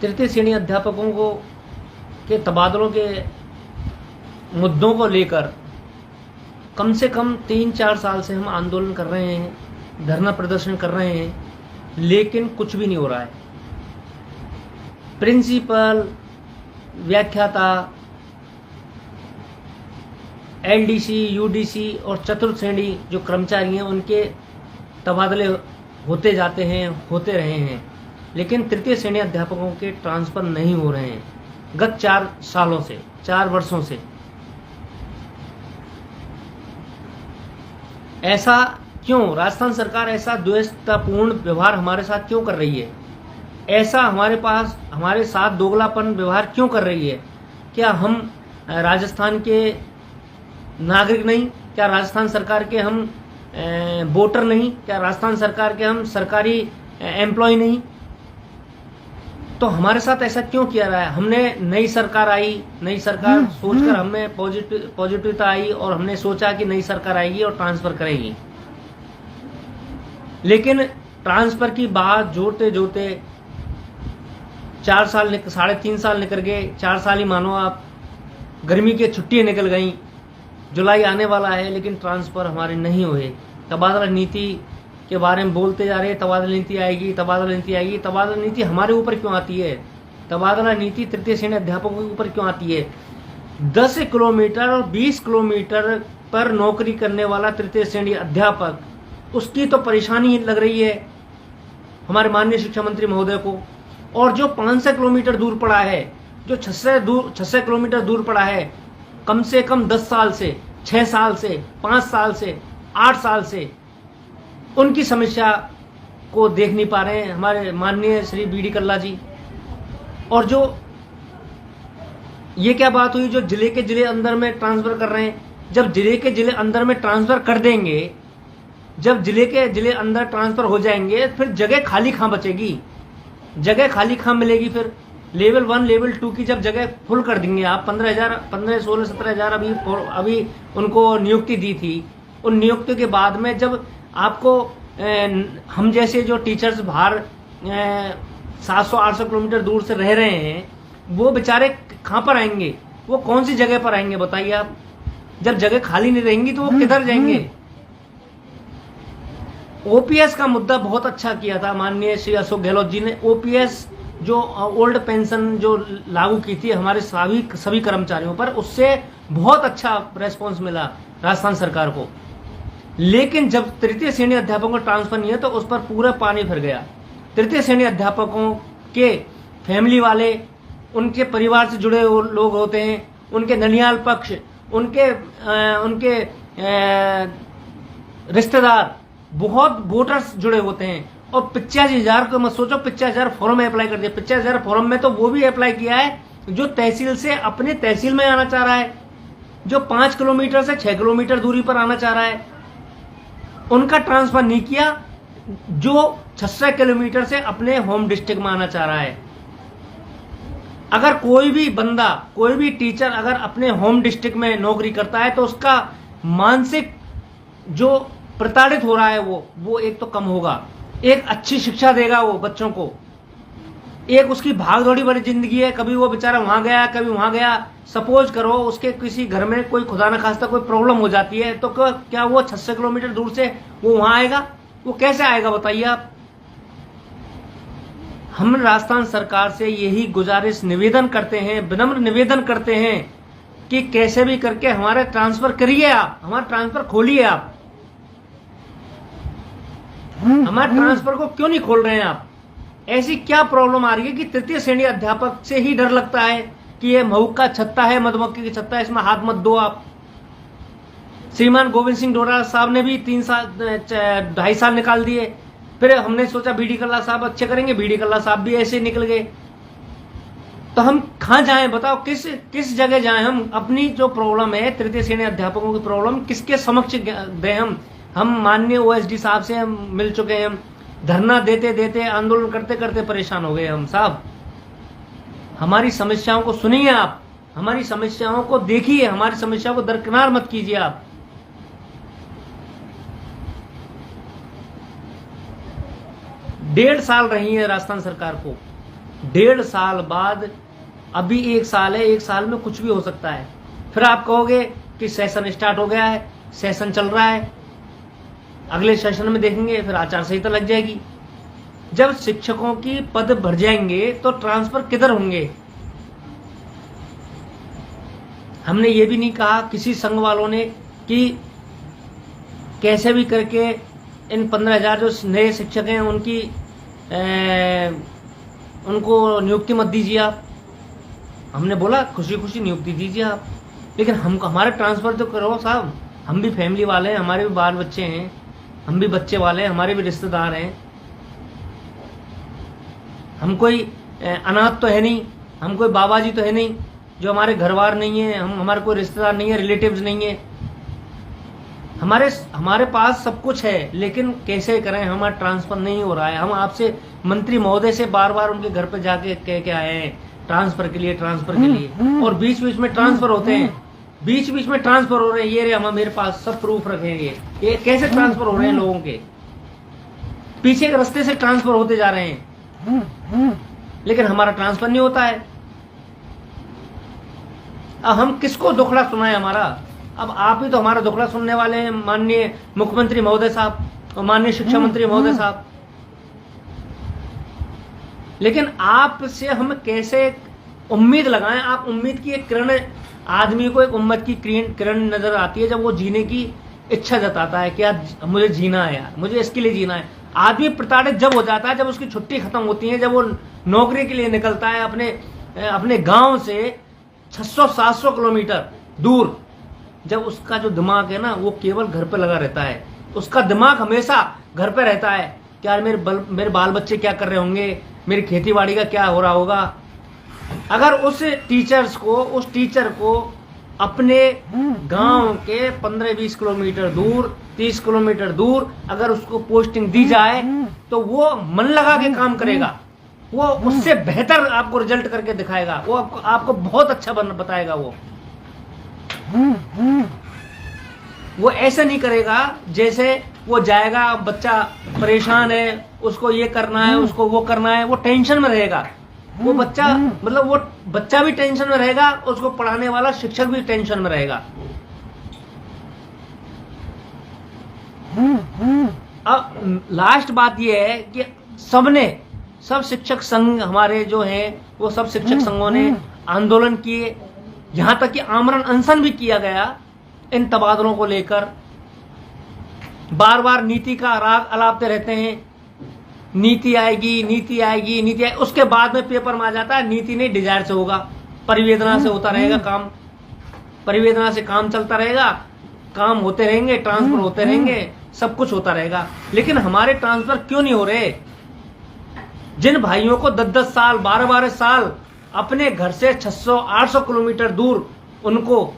तृतीय श्रेणी अध्यापकों को के तबादलों के मुद्दों को लेकर कम से कम 3-4 साल से हम आंदोलन कर रहे हैं, धरना प्रदर्शन कर रहे हैं, लेकिन कुछ भी नहीं हो रहा है। प्रिंसिपल, व्याख्याता, एलडीसी, यूडीसी और चतुर्थ श्रेणी जो कर्मचारी हैं उनके तबादले होते जाते हैं, होते रहे हैं, लेकिन तृतीय श्रेणी अध्यापकों के ट्रांसफर नहीं हो रहे हैं गत 4 सालों से, 4 वर्षों से। ऐसा क्यों? राजस्थान सरकार ऐसा द्वेषतापूर्ण व्यवहार हमारे साथ क्यों कर रही है? ऐसा हमारे साथ दोगलापन व्यवहार क्यों कर रही है? क्या हम राजस्थान के नागरिक नहीं? क्या राजस्थान सरकार के हम वोटर नहीं? क्या राजस्थान सरकार के हम सरकारी एम्प्लॉय नहीं? तो हमारे साथ ऐसा क्यों किया रहा है? हमने नई सरकार सोचकर हमें पॉजिटिविटी आई और हमने सोचा कि नई सरकार आएगी और ट्रांसफर करेगी, लेकिन ट्रांसफर की बात जोड़ते जोड़ते 3.5 साल निकल गए, 4 साल ही मानो आप। गर्मी की छुट्टियां निकल गई, जुलाई आने वाला है, लेकिन ट्रांसफर हमारे नहीं हुए। तबादला नीति के बारे में बोलते जा रहे हैं, तबादला नीति आएगी, तबादला नीति आएगी। तबादला नीति हमारे ऊपर क्यों आती है? तबादला नीति तृतीय श्रेणी अध्यापकों के ऊपर क्यों आती है? 10 किलोमीटर और 20 किलोमीटर पर नौकरी करने वाला तृतीय श्रेणी अध्यापक, उसकी तो परेशानी लग रही है हमारे माननीय शिक्षा मंत्री महोदय को। और जो 500 किलोमीटर दूर पड़ा है, जो 600 किलोमीटर दूर पड़ा है, कम से कम 10 साल से, 6 साल से, 5 साल से, 8 साल से उनकी समस्या को देख नहीं पा रहे हैं हमारे माननीय श्री बी डी कल्ला जी। और जो ये क्या बात हुई, जो जिले के जिले अंदर में ट्रांसफर कर रहे हैं? जब जिले के जिले अंदर में ट्रांसफर कर देंगे, जब जिले के जिले अंदर ट्रांसफर हो जाएंगे, फिर जगह खाली कहां बचेगी? जगह खाली कहां मिलेगी? फिर लेवल 1, लेवल 2 की जब जगह फुल कर देंगे आप, 15, 16, 17,000 अभी उनको नियुक्ति दी थी। उन नियुक्ति के बाद में जब आपको हम जैसे जो टीचर्स बाहर 700-800 किलोमीटर दूर से रह रहे हैं, वो बेचारे कहां पर आएंगे? वो कौन सी जगह पर आएंगे बताइए आप? जब जगह खाली नहीं रहेंगी तो वो किधर जाएंगे? ओपीएस का मुद्दा बहुत अच्छा किया था माननीय श्री अशोक गहलोत जी ने। ओपीएस जो ओल्ड पेंशन जो लागू की थी हमारे सभी कर्मचारियों पर, उससे बहुत अच्छा रेस्पॉन्स मिला राजस्थान सरकार को। लेकिन जब तृतीय श्रेणी अध्यापकों को ट्रांसफर नहीं है तो उस पर पूरा पानी फिर गया। तृतीय श्रेणी अध्यापकों के फैमिली वाले, उनके परिवार से जुड़े लोग होते हैं, उनके ननिहाल पक्ष, उनके रिश्तेदार, बहुत वोटर्स जुड़े होते हैं। और 85,000 को मत सोचो, 85,000 फॉर्म अप्लाई कर दिया। 85,000 फॉर्म में तो वो भी अप्लाई किया है जो तहसील से अपने तहसील में आना चाह रहा है, जो 5 किलोमीटर से 6 किलोमीटर दूरी पर आना चाह रहा है, उनका ट्रांसफर नहीं किया। जो 600 किलोमीटर से अपने होम डिस्ट्रिक्ट में आना चाह रहा है। अगर कोई भी बंदा, कोई भी टीचर अगर अपने होम डिस्ट्रिक्ट में नौकरी करता है तो उसका मानसिक जो प्रताड़ित हो रहा है वो एक तो कम होगा, एक अच्छी शिक्षा देगा वो बच्चों को। एक उसकी भागदौड़ी वाली जिंदगी है, कभी वो बेचारा वहां गया, कभी वहां गया। सपोज करो उसके किसी घर में कोई खुदा न खास्ता कोई प्रॉब्लम हो जाती है, तो क्या वो 600 किलोमीटर दूर से वो वहां आएगा? वो कैसे आएगा बताइए आप? हम राजस्थान सरकार से यही गुजारिश, निवेदन करते हैं, विनम्र निवेदन करते हैं कि कैसे भी करके हमारे ट्रांसफर करिए आप, हमारा ट्रांसफर खोलिए आप। हमारे ट्रांसफर को क्यों नहीं खोल रहे हैं आप? ऐसी क्या प्रॉब्लम आ रही है कि तृतीय श्रेणी अध्यापक से ही डर लगता है कि ये महूक का छत्ता है, मधुमक्खी की छत्ता है, इसमें हाथ मत दो आप। श्रीमान गोविंद सिंह डोटासरा साहब ने भी 2.5 साल निकाल दिए। फिर हमने सोचा बीडी कल्ला साहब अच्छे करेंगे, बीडी कल्ला साहब भी ऐसे निकल गए। तो हम कहां जाएं बताओ? किस जगह जाएं हम? अपनी जो प्रॉब्लम है तृतीय श्रेणी अध्यापकों की प्रॉब्लम किसके समक्ष दें हम माननीय ओएसडी साहब से हम मिल चुके हैं। हम धरना देते देते, आंदोलन करते करते परेशान हो गए हम साहब। हमारी समस्याओं को सुनिए आप, हमारी समस्याओं को देखिए, हमारी समस्याओं को दरकिनार मत कीजिए आप। 1.5 साल रही है राजस्थान सरकार को, 1.5 साल बाद, अभी 1 साल है, 1 साल में कुछ भी हो सकता है। फिर आप कहोगे कि सेशन स्टार्ट हो गया है, सेशन चल रहा है, अगले सेशन में देखेंगे, फिर आचार संहिता लग जाएगी। जब शिक्षकों की पद भर जाएंगे तो ट्रांसफर किधर होंगे? हमने ये भी नहीं कहा किसी संघ वालों ने कि कैसे भी करके इन 15,000 जो नए शिक्षक हैं उनको नियुक्ति मत दीजिए आप। हमने बोला खुशी खुशी नियुक्ति दीजिए आप, लेकिन हमको हमारे ट्रांसफर तो करो साहब। हम भी फैमिली वाले हैं, हमारे भी बाल बच्चे हैं, हम भी बच्चे वाले हैं, हमारे भी रिश्तेदार हैं। हम कोई अनाथ तो है नहीं, हम कोई बाबा जी तो है नहीं जो हमारे घरवार नहीं है, हमारे कोई रिश्तेदार नहीं है, रिलेटिव्स नहीं है। हमारे पास सब कुछ है, लेकिन कैसे करें, हमारा ट्रांसफर नहीं हो रहा है। हम आपसे मंत्री महोदय से बार बार उनके घर पे जाके कह के आए हैं ट्रांसफर के लिए, और बीच बीच में ट्रांसफर होते हैं, बीच बीच में ट्रांसफर हो रहे हैं। ये हम मेरे पास सब प्रूफ रखेंगे, ये कैसे ट्रांसफर हो रहे हैं लोगों के, पीछे के रास्ते से ट्रांसफर होते जा रहे हैं, लेकिन हमारा ट्रांसफर नहीं होता है। अब हम किसको दुखड़ा सुनाए हमारा? अब आप ही तो हमारा दुखड़ा सुनने वाले हैं, माननीय मुख्यमंत्री महोदय साहब और माननीय शिक्षा मंत्री महोदय साहब। लेकिन आपसे हम कैसे उम्मीद लगाएं? आप उम्मीद की एक किरण, आदमी को एक उम्मीद की किरण नजर आती है जब वो जीने की इच्छा जताता है कि यार मुझे जीना है, यार मुझे इसके लिए जीना है। आदमी प्रताड़ित जब हो जाता है जब उसकी छुट्टी खत्म होती है, जब वो नौकरी के लिए निकलता है अपने गांव से 600-700 किलोमीटर दूर, जब उसका जो दिमाग है ना वो केवल घर पे लगा रहता है, उसका दिमाग हमेशा घर पे रहता है कि यार मेरे बाल बच्चे क्या कर रहे होंगे, मेरी खेती बाड़ी का क्या हो रहा होगा। अगर उस टीचर को अपने गांव के 15-20 किलोमीटर दूर, 30 किलोमीटर दूर अगर उसको पोस्टिंग दी जाए तो वो मन लगा के काम करेगा, वो उससे बेहतर आपको रिजल्ट करके दिखाएगा, वो आपको बहुत अच्छा बताएगा। वो ऐसा नहीं करेगा जैसे वो जाएगा, बच्चा परेशान है, उसको ये करना है, उसको वो करना है, वो टेंशन में रहेगा। वो बच्चा वो बच्चा भी टेंशन में रहेगा, उसको पढ़ाने वाला शिक्षक भी टेंशन में रहेगा। अब लास्ट बात ये है कि सब शिक्षक संघ हमारे जो हैं, वो सब शिक्षक संघों ने आंदोलन किए, यहां तक कि आमरण अनशन भी किया गया इन तबादलों को लेकर। बार बार नीति का राग अलापते रहते हैं, नीति आएगी, उसके बाद में पेपर में आ जाता है नीति नहीं, डिजायर से होगा, परिवेदना से होता रहेगा काम, परिवेदना से काम चलता रहेगा, काम होते रहेंगे, ट्रांसफर होते रहेंगे, सब कुछ होता रहेगा। लेकिन हमारे ट्रांसफर क्यों नहीं हो रहे? जिन भाइयों को 10-10 साल, 12-12 साल अपने घर से 600-800 किलोमीटर दूर उनको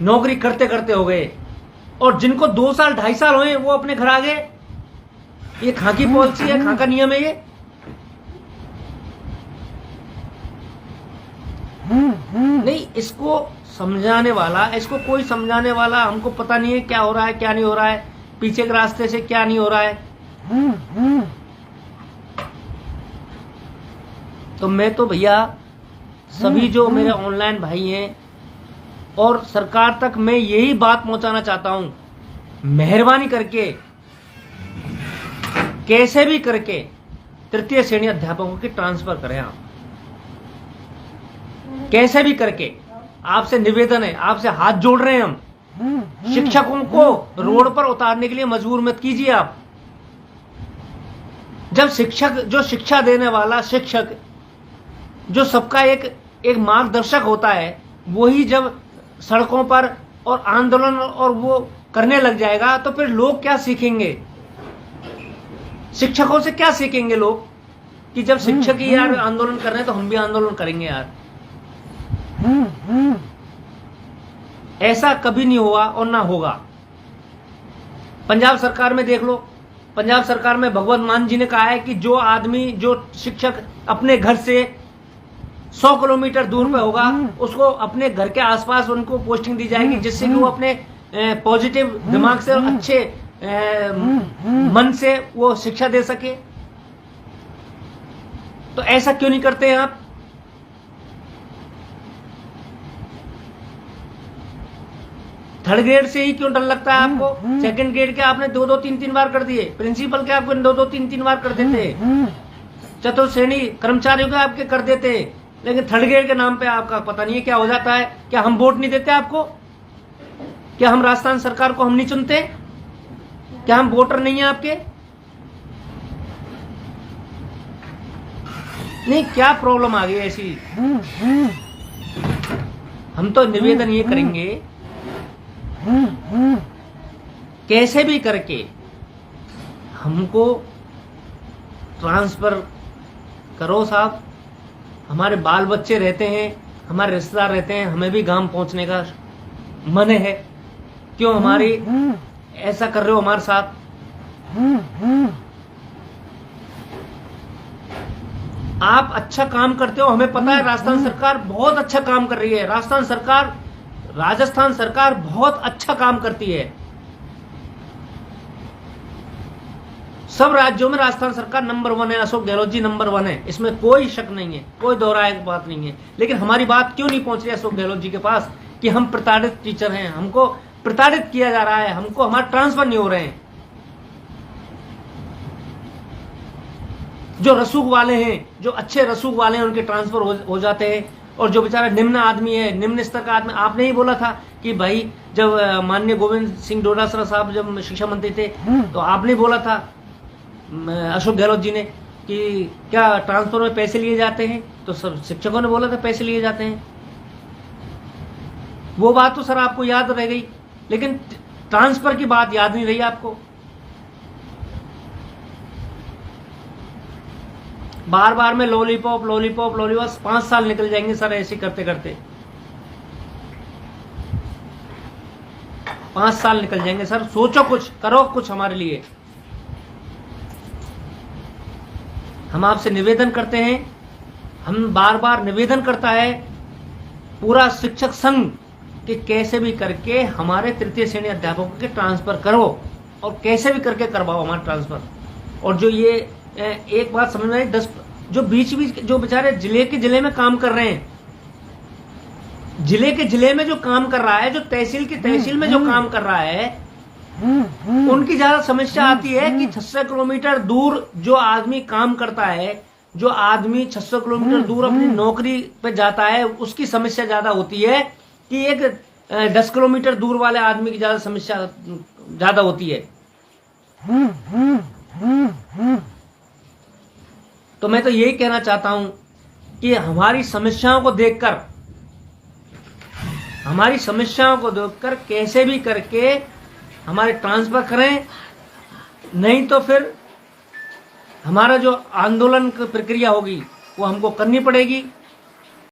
नौकरी करते करते हो गए, और जिनको 2 साल 2.5 साल हुए वो अपने घर आ गए। ये खां की पॉलिसी है, खां का नियम है ये। नहीं, इसको समझाने वाला, इसको कोई समझाने वाला हमको पता नहीं है क्या हो रहा है, क्या नहीं हो रहा है, पीछे के रास्ते से क्या नहीं हो रहा है। तो मैं तो भैया सभी जो मेरे ऑनलाइन भाई हैं और सरकार तक मैं यही बात पहुंचाना चाहता हूं, मेहरबानी करके कैसे भी करके तृतीय श्रेणी अध्यापकों की ट्रांसफर करें आप, कैसे भी करके। आपसे निवेदन है, आपसे हाथ जोड़ रहे हैं हम। शिक्षकों को रोड पर उतारने के लिए मजबूर मत कीजिए आप। जब शिक्षक, जो शिक्षा देने वाला शिक्षक, जो सबका एक मार्गदर्शक होता है, वही जब सड़कों पर और आंदोलन और वो करने लग जाएगा तो फिर लोग क्या सीखेंगे? शिक्षकों से क्या सीखेंगे लोग कि जब शिक्षक ही यार आंदोलन कर रहे हैं तो हम भी आंदोलन करेंगे यार। ऐसा कभी नहीं हुआ और ना होगा। पंजाब सरकार में देख लो, पंजाब सरकार में भगवंत मान जी ने कहा है कि जो आदमी, जो शिक्षक अपने घर से 100 किलोमीटर दूर पे होगा, उसको अपने घर के आसपास उनको पोस्टिंग दी जाएगी, जिससे कि वो अपने पॉजिटिव दिमाग से और अच्छे मन से वो शिक्षा दे सके। तो ऐसा क्यों नहीं करते हैं आप? थर्ड ग्रेड से ही क्यों डर लगता है आपको? सेकंड ग्रेड के आपने 2-2, 3-3 बार कर दिए, प्रिंसिपल के आपको 2-2, 3-3 बार कर देते, चतुर्थ श्रेणी कर्मचारियों के आपके कर देते, लेकिन थर्ड ग्रेड के नाम पे आपका पता नहीं है क्या हो जाता है। क्या हम वोट नहीं देते आपको? क्या हम राजस्थान सरकार को हम नहीं चुनते? क्या हम वोटर नहीं है आपके? नहीं, क्या प्रॉब्लम आ गई ऐसी? हम तो निवेदन ये करेंगे, कैसे भी करके हमको ट्रांसफर करो साहब। हमारे बाल बच्चे रहते हैं, हमारे रिश्तेदार रहते हैं, हमें भी गांव पहुंचने का मन है। क्यों हमारी ऐसा कर रहे हो हमारे साथ? आप अच्छा काम करते हो, हमें पता है। राजस्थान सरकार बहुत अच्छा काम कर रही है। राजस्थान सरकार बहुत अच्छा काम करती है। सब राज्यों में राजस्थान सरकार नंबर 1 है। अशोक गहलोत जी नंबर 1 है, इसमें कोई शक नहीं है, कोई दोहराए की बात नहीं है। लेकिन हमारी बात क्यों नहीं पहुंच रही अशोक गहलोत जी के पास कि हम प्रताड़ित टीचर हैं, हमको प्रताड़ित किया जा रहा है, हमको हमारे ट्रांसफर नहीं हो रहे हैं। जो रसूख वाले हैं, जो अच्छे रसूख वाले हैं, उनके ट्रांसफर हो जाते हैं। और जो बेचारा निम्न आदमी है, निम्न स्तर का आदमी, आपने ही बोला था कि भाई जब माननीय गोविंद सिंह डोटासरा साहब जब शिक्षा मंत्री थे, तो आपने बोला था अशोक गहलोत जी ने कि क्या ट्रांसफर में पैसे लिए जाते हैं? तो सब शिक्षकों ने बोला था पैसे लिए जाते हैं। वो बात तो सर आपको याद रह गई, लेकिन ट्रांसफर की बात याद नहीं रही आपको। बार बार में लॉलीपॉप लॉलीपॉप लॉलीपॉप, 5 साल निकल जाएंगे सर ऐसे करते करते। 5 साल निकल जाएंगे सर। सोचो कुछ, करो कुछ हमारे लिए। हम आपसे निवेदन करते हैं, हम बार बार निवेदन करता है पूरा शिक्षक संघ कि कैसे भी करके हमारे तृतीय श्रेणी अध्यापकों के ट्रांसफर करो, और कैसे भी करके करवाओ हमारा ट्रांसफर। और जो ये एक बात समझ में आई, 10 जो बीच जो बेचारे जिले में काम कर रहे हैं, जिले में जो काम कर रहा है, जो तहसील में जो काम कर रहा है, उनकी ज्यादा समस्या आती है कि 600 किलोमीटर दूर जो आदमी काम करता है, जो आदमी 600 किलोमीटर दूर अपनी नौकरी पे जाता है, उसकी समस्या ज्यादा होती है कि एक 10 किलोमीटर दूर वाले आदमी की ज्यादा समस्या ज्यादा होती है। तो मैं तो यही कहना चाहता हूं कि हमारी समस्याओं को देखकर कैसे भी करके हमारे ट्रांसफर करें, नहीं तो फिर हमारा जो आंदोलन की प्रक्रिया होगी वो हमको करनी पड़ेगी।